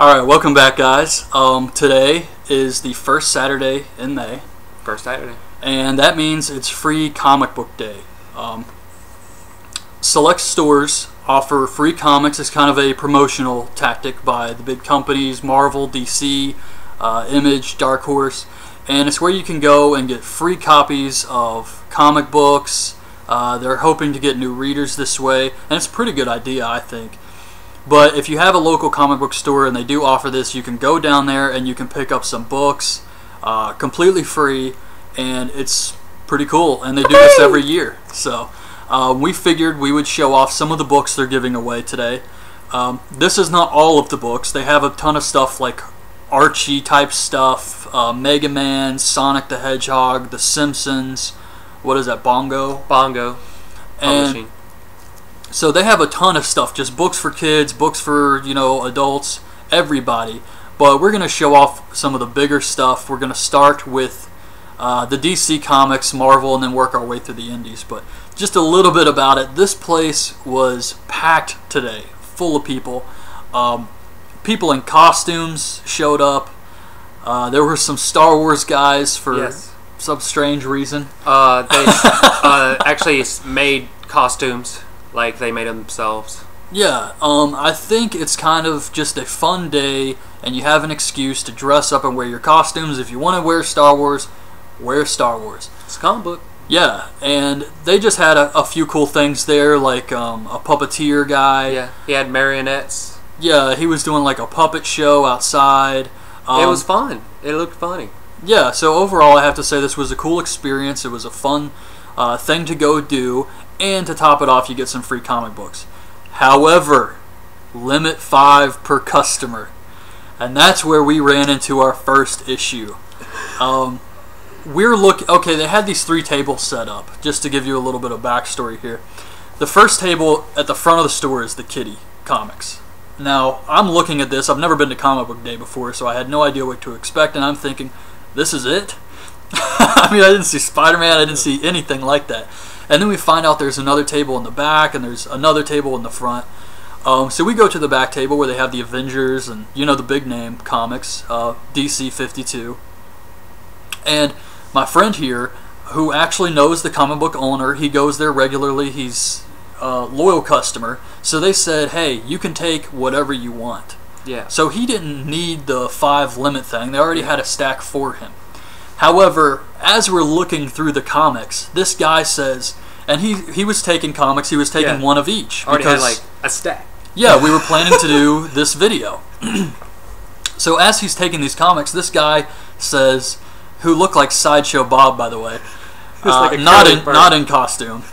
Alright, welcome back, guys. Today is the first Saturday in May. First Saturday. And that means it's free comic book day. Select stores offer free comics as kind of a promotional tactic by the big companies, Marvel, DC, Image, Dark Horse. And it's where you can go and get free copies of comic books. They're hoping to get new readers this way. And it's a pretty good idea, I think. But if you have a local comic book store and they do offer this, you can go down there and you can pick up some books completely free, and it's pretty cool. And they do this every year. So we figured we would show off some of the books they're giving away today. This is not all of the books. They have a ton of stuff like Archie type stuff, Mega Man, Sonic the Hedgehog, The Simpsons. What is that, Bongo? Bongo Publishing. And so they have a ton of stuff, just books for kids, books for, adults, everybody. But we're going to show off some of the bigger stuff. We're going to start with the DC Comics, Marvel, and then work our way through the indies. But just a little bit about it. This place was packed today, full of people. People in costumes showed up. There were some Star Wars guys for some strange reason. They actually made costumes. Like they made them themselves. Yeah, I think it's kind of just a fun day, and you have an excuse to dress up and wear your costumes. If you want to wear Star Wars, wear Star Wars. It's a comic book. Yeah, and they just had a few cool things there, like a puppeteer guy. Yeah, he had marionettes. Yeah, he was doing like a puppet show outside. It was fun. It looked funny. Yeah, so overall I have to say this was a cool experience. It was a fun thing to go do. And to top it off, you get some free comic books. However, limit 5 per customer. And that's where we ran into our first issue. Okay, they had these 3 tables set up, just to give you a little bit of backstory here. The first table at the front of the store is the Kitty Comics. Now, I'm looking at this. I've never been to Comic Book Day before, so I had no idea what to expect, and I'm thinking, this is it? I mean, I didn't see Spider-Man, I didn't see anything like that. And then we find out there's another table in the back, and there's another table in the front. So we go to the back table where they have the Avengers and, the big name comics, DC 52. And my friend here, who actually knows the comic book owner, he goes there regularly, he's a loyal customer. So they said, hey, you can take whatever you want. Yeah. So he didn't need the 5 limit thing. They already had a stack for him. However, as we're looking through the comics, this guy says, and he was taking comics, he was taking one of each. Already had like a stack. Yeah, we were planning to do this video. So as he's taking these comics, this guy says, who looked like Sideshow Bob, by the way, like not in costume.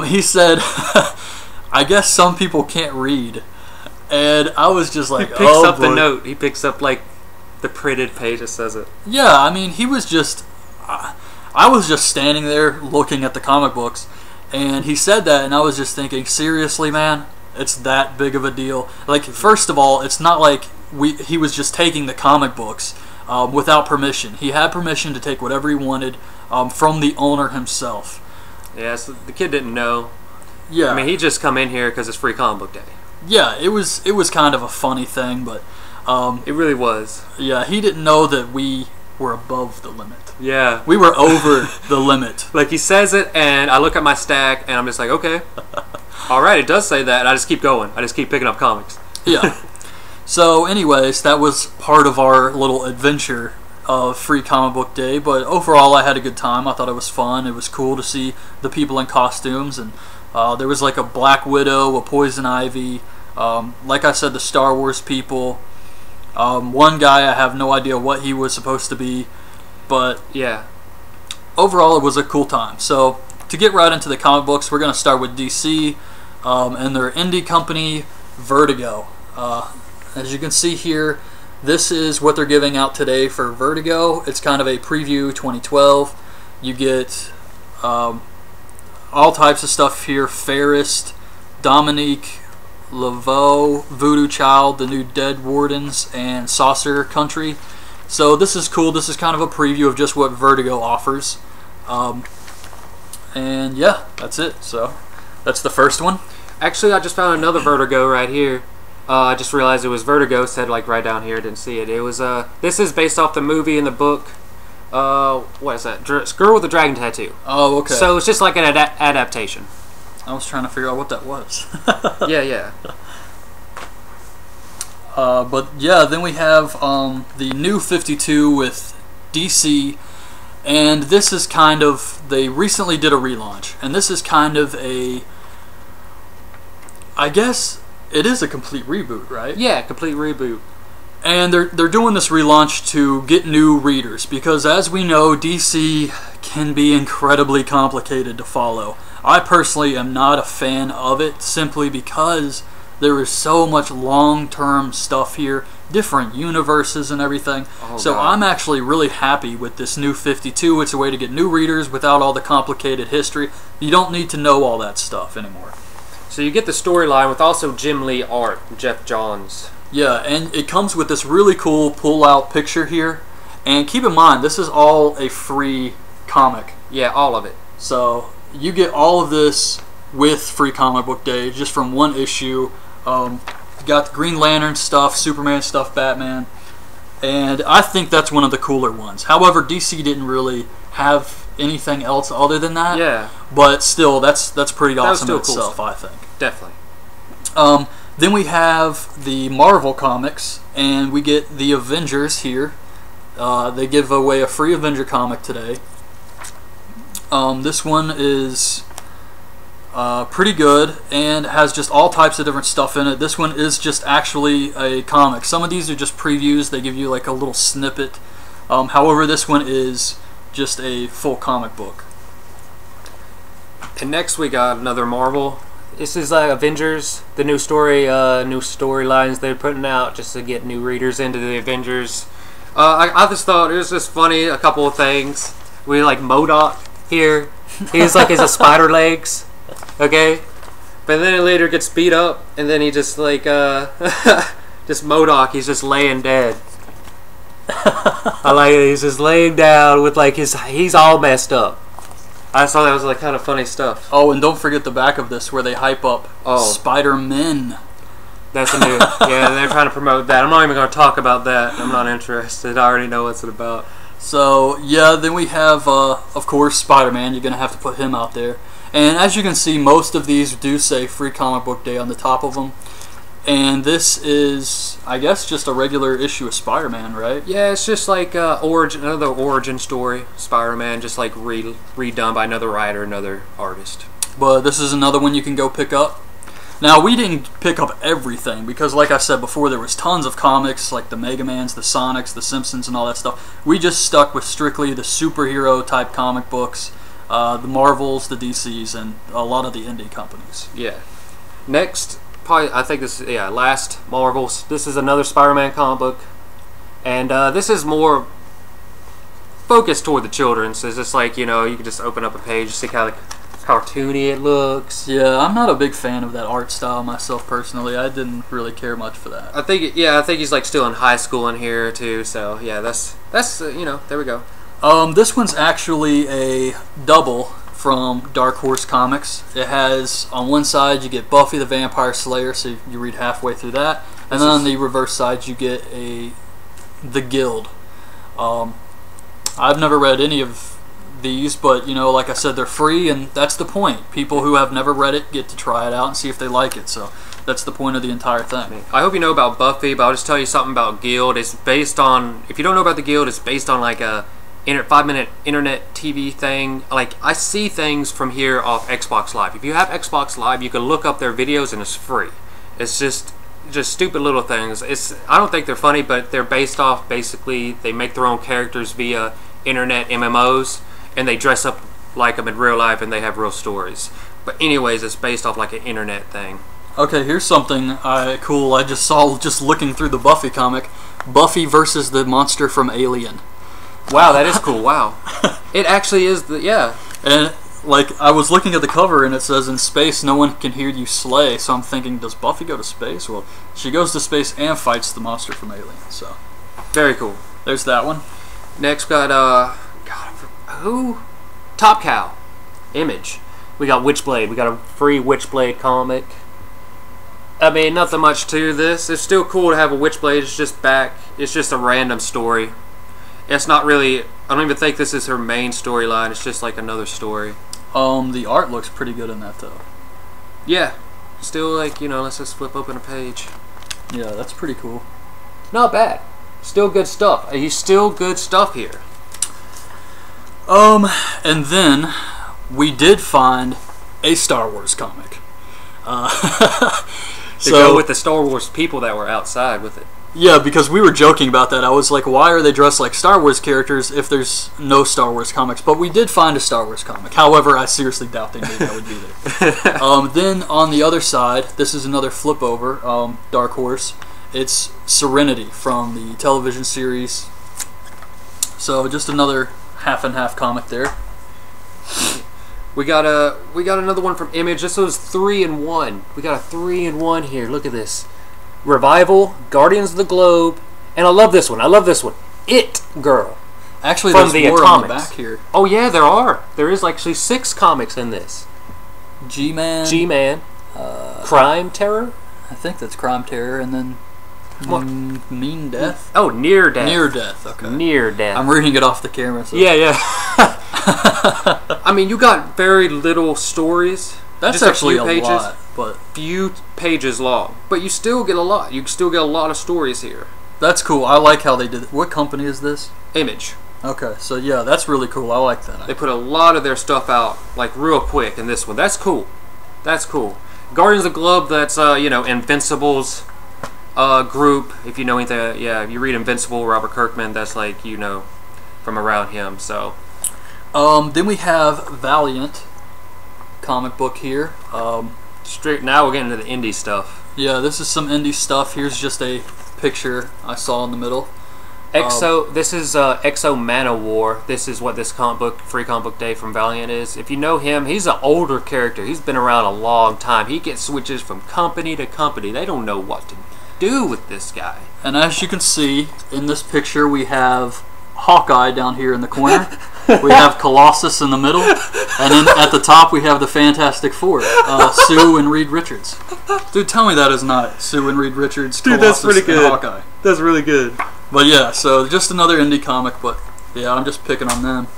He said, I guess some people can't read. And I was just like, he picks up the note. He picks up like the printed page that says it. Yeah, I mean, he was just... I was just standing there looking at the comic books, and he said that, and I was just thinking, seriously, man? It's that big of a deal? Like, first of all, it's not like he was just taking the comic books without permission. He had permission to take whatever he wanted from the owner himself. Yeah, so the kid didn't know. Yeah. I mean, he just come in here because it's free comic book day. Yeah, it was kind of a funny thing, but... it really was. Yeah, he didn't know that we were above the limit. Yeah. We were over the limit. Like, he says it, and I look at my stack, and I'm just like, okay. Alright, it does say that, and I just keep going. I just keep picking up comics. Yeah. So, anyways, that was part of our little adventure of Free Comic Book Day, but overall I had a good time. I thought it was fun. It was cool to see the people in costumes, and there was like a Black Widow, a Poison Ivy, like I said, the Star Wars people. One guy, I have no idea what he was supposed to be, but yeah, overall it was a cool time. So to get right into the comic books, we're going to start with DC and their indie company, Vertigo. As you can see here, this is what they're giving out today for Vertigo. It's kind of a preview 2012. You get all types of stuff here. Fairest, Dominique Laveau, Voodoo Child, The New Dead Wardens, and Saucer Country. So this is cool. This is kind of a preview of just what Vertigo offers. And yeah, that's it. So that's the first one. Actually, I just found another Vertigo right here. I just realized it was Vertigo. Said like right down here. Didn't see it. It was This is based off the movie and the book. What is that? Girl with a Dragon Tattoo. Oh, okay. So it's just like an adaptation. I was trying to figure out what that was. Yeah. But yeah, then we have the New 52 with DC, and this is kind of, they recently did a relaunch, and this is kind of a, I guess it is a complete reboot, right? Yeah, complete reboot. And they're doing this relaunch to get new readers, because as we know, DC can be incredibly complicated to follow. I personally am not a fan of it, simply because there is so much long-term stuff here, different universes and everything. Oh, so God. I'm actually really happy with this New 52. It's a way to get new readers without all the complicated history. You don't need to know all that stuff anymore. So you get the storyline with also Jim Lee art, Jeff Johns. Yeah, and it comes with this really cool pull-out picture here. And keep in mind, this is all a free comic. Yeah, all of it. So you get all of this with Free Comic Book Day, just from one issue. You got the Green Lantern stuff, Superman stuff, Batman. And I think that's one of the cooler ones. However, DC didn't really have anything else other than that. Yeah. But still, that's pretty awesome in cool itself, stuff. I think. Definitely. Then we have the Marvel Comics, and we get the Avengers here. They give away a free Avenger comic today. This one is pretty good and has just all types of different stuff in it. This one is just actually a comic. Some of these are just previews. They give you like a little snippet. However, this one is just a full comic book. And next we got another Marvel. This is Avengers, the new storylines they're putting out just to get new readers into the Avengers. I just thought it was just funny, a couple of things. We like MODOK here. He's like his spider legs, okay? But then it later gets beat up, and then he just like just MODOK. He's just laying dead. I like it. He's just laying down with like he's all messed up. I saw that was like kind of funny stuff. Oh, and don't forget the back of this where they hype up Spider-Man. That's a new. Yeah, they're trying to promote that. I'm not even going to talk about that. I'm not interested. I already know what's it about. So, yeah, then we have, of course, Spider-Man. You're going to have to put him out there. And as you can see, most of these do say Free Comic Book Day on the top of them. And this is, I guess, just a regular issue of Spider-Man, right? Yeah, it's just like another origin story. Spider-Man, just like redone by another writer, another artist. But this is another one you can go pick up. Now, we didn't pick up everything because, like I said before, there was tons of comics like the Mega Mans, the Sonics, the Simpsons, and all that stuff. We just stuck with strictly the superhero-type comic books, the Marvels, the DCs, and a lot of the indie companies. Yeah. Next, probably, I think this is, last Marvels. This is another Spider-Man comic book. And this is more focused toward the children. So it's just like, you know, you can just open up a page, see how like cartoony it looks. Yeah, I'm not a big fan of that art style myself personally. I didn't really care much for that. I think he's like still in high school in here too. So yeah, that's you know, there we go. This one's actually a double from Dark Horse Comics. It has, on one side you get Buffy the Vampire Slayer, so you read halfway through that, and then on the reverse side you get The Guild. I've never read any of these, but you know, like I said, they're free, and that's the point. People who have never read it get to try it out and see if they like it. So that's the point of the entire thing. I hope you know about Buffy, but I'll just tell you something about Guild. It's based on, if you don't know about the Guild, it's based on like a 5-minute internet TV thing. Like, I see things from here off Xbox Live. If you have Xbox Live, you can look up their videos and it's free. It's just stupid little things. I don't think they're funny, but they're based off, basically, they make their own characters via internet MMOs, and they dress up like them in real life, and they have real stories. But anyways, it's based off like an internet thing. Okay, here's something cool I just saw just looking through the Buffy comic. Buffy versus the monster from Alien. Wow, that is cool. Wow. It actually is yeah. And like, I was looking at the cover and it says, in space no one can hear you slay, so I'm thinking, does Buffy go to space? Well, she goes to space and fights the monster from Alien, so. Very cool. There's that one. Next got, who? Top Cow. Image. We got Witchblade. We got a free Witchblade comic. I mean, nothing much to this. It's still cool to have a Witchblade. It's just back. It's just a random story. It's not really... I don't even think this is her main storyline. It's just like another story. The art looks pretty good in that, though. Yeah. Still, like, you know, let's just flip open a page. Yeah, that's pretty cool. Not bad. Still good stuff. He's still good stuff here. And then we did find a Star Wars comic. To go with the Star Wars people that were outside with it. Yeah, because we were joking about that. I was like, why are they dressed like Star Wars characters if there's no Star Wars comics? But we did find a Star Wars comic. However, I seriously doubt they knew that would be there. Then on the other side, this is another flip over, Dark Horse. It's Serenity from the television series. So just another half and half comic there. We got another one from Image. This was 3-in-1. We got a 3-in-1 here. Look at this. Revival, Guardians of the Globe, and I love this one. I love this one. It Girl. Actually, from there's more on the back here. Oh yeah, there are. There is actually 6 comics in this. G-Man. G-Man. Crime Terror. I think that's Crime Terror, and then Mean Death. Oh, Near Death. Near Death. Okay. Near Death. I'm reading it off the camera. So. Yeah, yeah. I mean, you got very little stories. That's just actually a few pages, lot, but few pages long. But you still get a lot. You still get a lot of stories here. That's cool. I like how they did it. What company is this? Image. Okay, so yeah, that's really cool. I like that. They put a lot of their stuff out like real quick in this one. That's cool. That's cool. Guardians of the Globe. That's you know, Invincible's group. If you know anything, yeah, if you read Invincible, Robert Kirkman. That's like, you know, from around him. So. Then we have Valiant comic book here. Straight now we're getting into the indie stuff. Yeah, this is some indie stuff. Here's just a picture I saw in the middle. This is Exo Manowar. This is what this free comic book day from Valiant is. If you know him, he's an older character. He's been around a long time. He gets switches from company to company. They don't know what to do with this guy. And as you can see in this picture, we have Hawkeye down here in the corner. We have Colossus in the middle, and then at the top we have the Fantastic Four, Sue and Reed Richards. Dude, tell me that is not Sue and Reed Richards, Dude, Colossus, that's pretty good. And Hawkeye. That's really good. But yeah, so just another indie comic, but yeah, I'm just picking on them.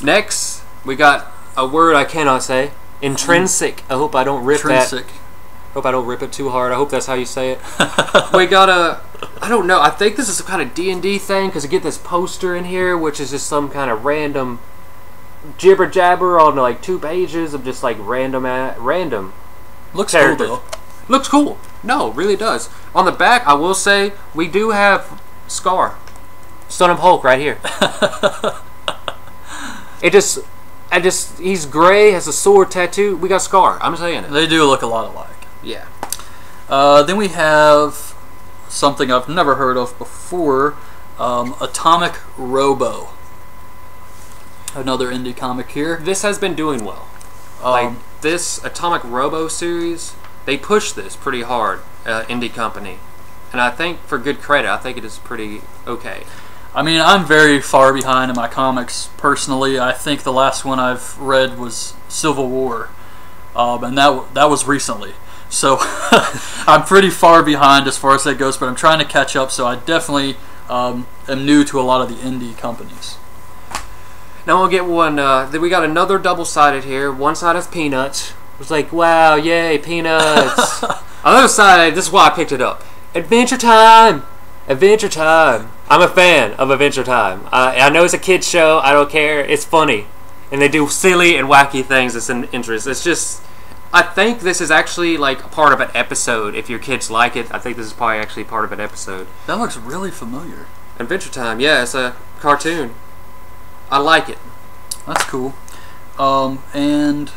Next, we got a word I cannot say. Intrinsic. I hope I don't rip Intrinsic. that. Hope I don't rip it too hard. I hope that's how you say it. We got a... I don't know. I think this is some kind of D&D thing, because you get this poster in here, which is just some kind of random jibber jabber on like 2 pages of just like random Looks characters. cool though. Looks cool. No, it really does. On the back, I will say we do have Scar, Son of Hulk, right here. He's gray, has a sword tattoo. We got Scar. I'm saying it. They do look a lot alike. Yeah. Then we have something I've never heard of before, Atomic Robo. Another indie comic here. This has been doing well. Like this Atomic Robo series, they push this pretty hard, indie company. And I think for good credit, I think it is pretty okay. I mean, I'm very far behind in my comics personally. I think the last one I've read was Civil War, and that was recently. So I'm pretty far behind as far as that goes, but I'm trying to catch up, so I definitely am new to a lot of the indie companies. Now we'll get one, then we got another double-sided here. One side is Peanuts. It's like, wow, yay, Peanuts. On the other side, this is why I picked it up. Adventure Time! Adventure Time. I'm a fan of Adventure Time. I know it's a kid's show, I don't care, it's funny. And they do silly and wacky things that's in interest. It's just... I think this is actually like part of an episode. If your kids like it, I think this is probably actually part of an episode. That looks really familiar. Adventure Time, yeah, it's a cartoon. I like it. That's cool. And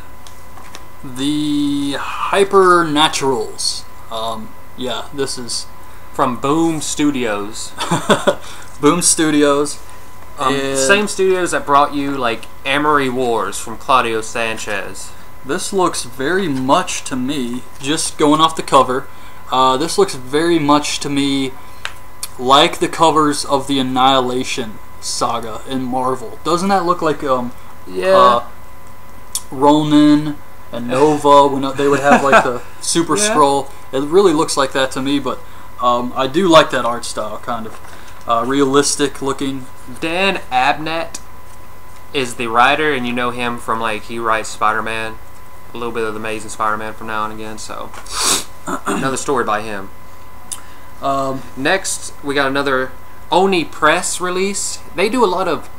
the Hypernaturals. Yeah, this is from Boom Studios. Boom Studios. Same studios that brought you like Amory Wars from Claudio Sanchez. This looks very much to me, just going off the cover, this looks very much to me like the covers of the Annihilation saga in Marvel. Doesn't that look like Ronin and Nova, when they would have like the super Yeah. scroll. It really looks like that to me, but I do like that art style, kind of realistic looking. Dan Abnett is the writer, and you know him from, like, he writes Spider-Man, a little bit of the Amazing Spider-Man from now and again, so another story by him. Next, we got another Oni Press release. They do a lot of,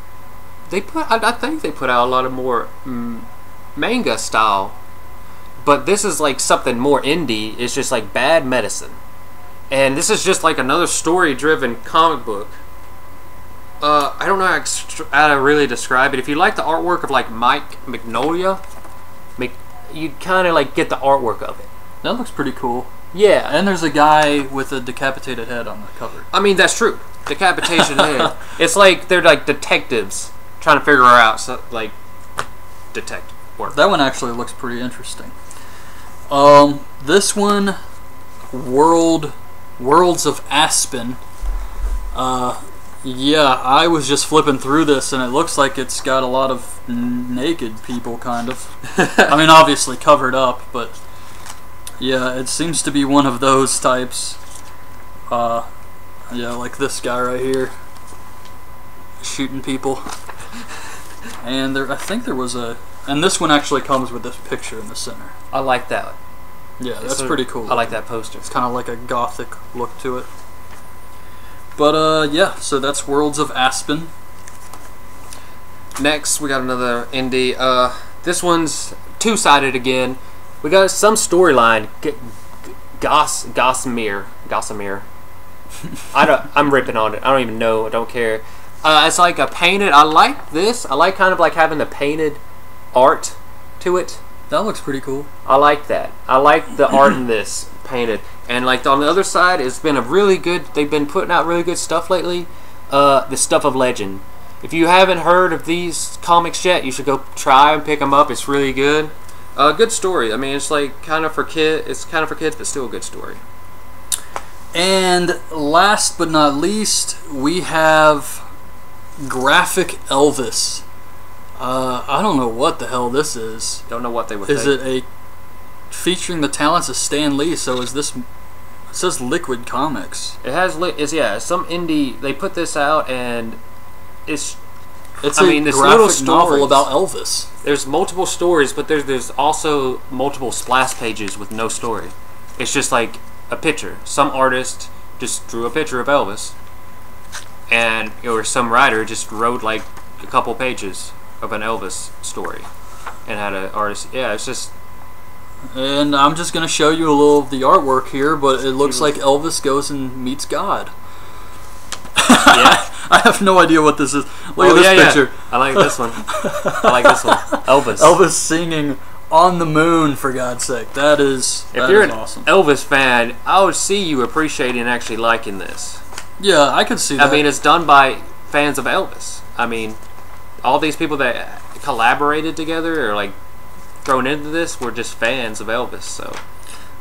I think they put out a lot of more manga style, but this is like something more indie. It's just like Bad Medicine, and this is just like another story-driven comic book. I don't know how to really describe it. If you like the artwork of like Mike Magnolia, you kind of like get the artwork of it. That looks pretty cool. Yeah, And there's a guy with a decapitated head on the cover. I mean that's true. Decapitation head. It's like they're like detectives trying to figure out like detective work. That one actually looks pretty interesting. This one, Worlds of Aspen. Yeah, I was just flipping through this, and it looks like it's got a lot of naked people, kind of. I mean, obviously covered up, but yeah, it seems to be one of those types. Yeah, like this guy right here, shooting people. And I think there was and this one actually comes with this picture in the center. I like that. Yeah, that's pretty cool. I like that poster. It's kind of like a gothic look to it. But yeah, so that's Worlds of Aspen. Next, we got another indie. This one's two-sided again. We got some storyline. Gossamer. I'm ripping on it. I don't even know. I don't care. It's like a painted. I like this. I like kind of like having the painted art to it. That looks pretty cool. I like that. I like the art in this painted. And like on the other side, it's been a really good. They've been putting out really good stuff lately. The Stuff of Legend. If you haven't heard of these comics yet, you should go try and pick them up. It's really good. Good story. I mean, it's like kind of for kids. It's kind of for kids, but still a good story. And last but not least, we have Graphic Elvis. I don't know what the hell this is. Don't know what they would. Is it a featuring the talents of Stan Lee? So is this? It says Liquid Comics. It has. Yeah. Some indie. They put this out, and it's. It's I a mean, this graphic little novel stories. about Elvis. There's multiple stories, but there's also multiple splash pages with no story. It's just like a picture. Some artist just drew a picture of Elvis, and or some writer just wrote like a couple pages of an Elvis story, and had an artist. Yeah, it's just. And I'm just going to show you a little of the artwork here, but it looks like Elvis goes and meets God. Yeah. I have no idea what this is. Look at this picture. Yeah. I like this one. I like this one. Elvis. Elvis singing on the moon, for God's sake. That is If you're an awesome. Elvis fan, I would see you appreciating and actually liking this. Yeah, I could see that. I mean, it's done by fans of Elvis. I mean, all these people that collaborated together or like thrown into this were just fans of Elvis. So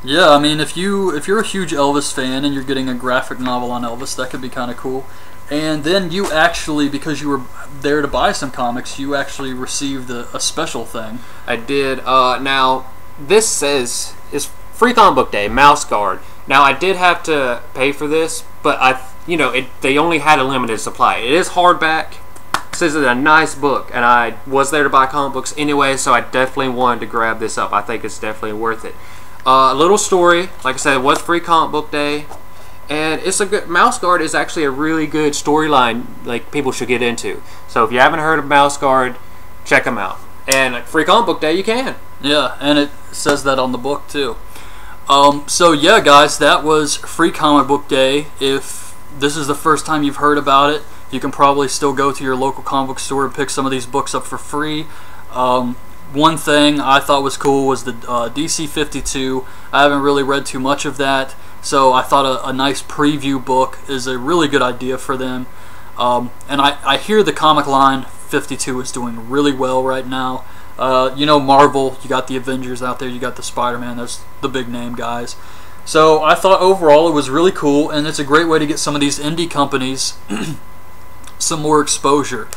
yeah, I mean, if you're a huge Elvis fan and you're getting a graphic novel on Elvis, that could be kind of cool. And then you actually, because you were there to buy some comics, you actually received a special thing. I did. Now this says it's Free Comic Book Day, Mouse Guard. Now I did have to pay for this, but they only had a limited supply. It is hardback. It says it's a nice book, and I was there to buy comic books anyway, so I definitely wanted to grab this up. I think it's definitely worth it. A little story, like I said, it was Free Comic Book Day, and it's a good. Mouse Guard is actually a really good storyline, like people should get into. So if you haven't heard of Mouse Guard, check them out. And at Free Comic Book Day, you can. Yeah, and it says that on the book too. So yeah, guys, that was Free Comic Book Day. If this is the first time you've heard about it, you can probably still go to your local comic book store and pick some of these books up for free. One thing I thought was cool was the DC 52. I haven't really read too much of that, so I thought a nice preview book is a really good idea for them. And I hear the comic line 52 is doing really well right now. You know, Marvel, you got the Avengers out there, you got the Spider-Man, those the big name guys. So I thought overall it was really cool, and it's a great way to get some of these indie companies some more exposure,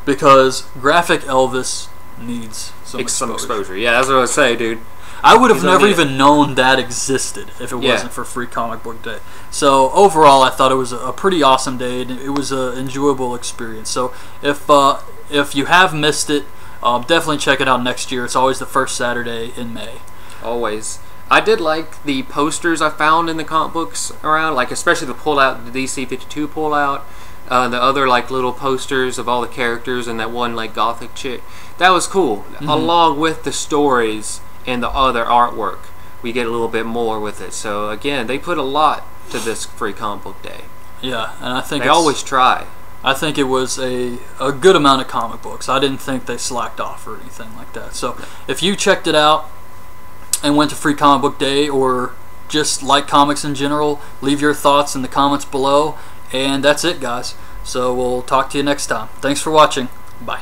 because Graphic Elvis needs some exposure. Yeah, that's what I was saying, dude. I would have never even known that existed if it wasn't for Free Comic Book Day. So overall, I thought it was a pretty awesome day, and it was an enjoyable experience. So if you have missed it, definitely check it out next year. It's always the first Saturday in May. Always. I did like the posters I found in the comic books around, like especially the pullout, the DC 52 pullout, the other like little posters of all the characters, and that one like gothic chick. That was cool. Along with the stories and the other artwork, we get a little bit more with it. So again, they put a lot to this Free Comic Book Day. Yeah, and I think they always try. I think it was a good amount of comic books. I didn't think they slacked off or anything like that. So if you checked it out and went to Free Comic Book Day, or just like comics in general, leave your thoughts in the comments below. And that's it, guys. So we'll talk to you next time. Thanks for watching. Bye.